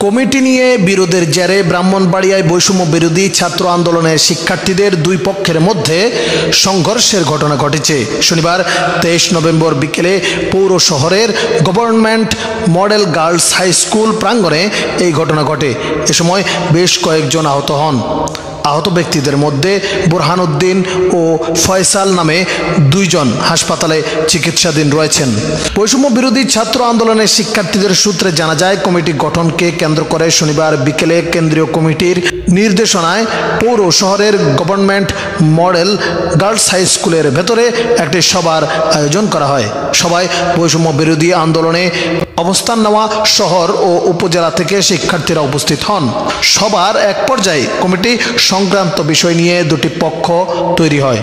Committee নিয়ে বিরোধের জেরে ব্রাহ্মণবাড়িয়ায় বৈষম্য বিরোধী ছাত্র আন্দোলনের শিক্ষার্থীদের দুই পক্ষের মধ্যে সংঘর্ষের ঘটনা ঘটেছে। শনিবার 23 নভেম্বর বিকেলে পৌর শহরের government model girls high school প্রাঙ্গণে এই ঘটনা ঘটে। এ সময় বেশ কয়েকজন আহত হন। আহত ব্যক্তিদের মধ্যে বুরহান উদ্দিন ও ফয়সাল নামে দুইজন হাসপাতালে চিকিৎসাধীন রয়েছেন। বৈষম্য বিরোধী ছাত্র আন্দোলনের শিক্ষার্থীদের সূত্রে জানা যায়, কমিটি গঠনকে কেন্দ্র করে শনিবার বিকেলে কেন্দ্রীয় কমিটির নির্দেশনায় পৌর শহরের গভর্নমেন্ট মডেল গার্লস হাই স্কুলের ভেতরে একটি সভার আয়োজন করা হয়। সভায় বৈষম্য বিরোধী আন্দোলনে অবস্থান নেওয়া শহর ও উপজেলা থেকে শিক্ষার্থীরা উপস্থিত হন। সবার এক পর্যায়ে কমিটি সংক্রান্ত বিষয় নিয়ে দুটি পক্ষ তৈরি হয়।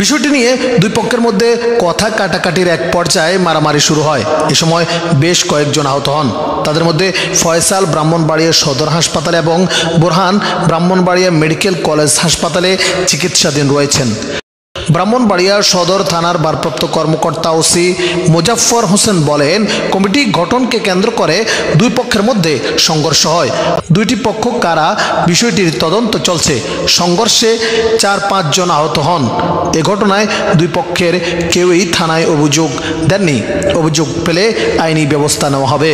বিষয়টি নিয়ে দুই পক্ষের মধ্যে কথা কাটাকাটির এক পর্যায়ে মারামারি শুরু হয়। এ সময় বেশ কয়েকজন আহত হন। তাদের মধ্যে ফয়সাল ব্রাহ্মণবাড়িয়া সদর হাসপাতালে এবং বুরহান ব্রাহ্মণবাড়িয়া মেডিকেল কলেজ হাসপাতালে চিকিৎসাধীন রয়েছেন। ব্রাহ্মণবাড়িয়া সদর থানার ভারপ্রাপ্ত কর্মকর্তা ওসি মুজাফফর হোসেন বলেন, কমিটি গঠনকে কেন্দ্র করে দুই পক্ষের মধ্যে সংঘর্ষ হয়। দুইটি পক্ষ কারা, বিষয়টির তদন্ত চলছে। সংঘর্ষে 4-5 জন আহত হন। এ ঘটনায় দুই পক্ষের কেউই থানায় অভিযোগ দেননি। অভিযোগ পেলে আইনি ব্যবস্থা নেওয়া হবে।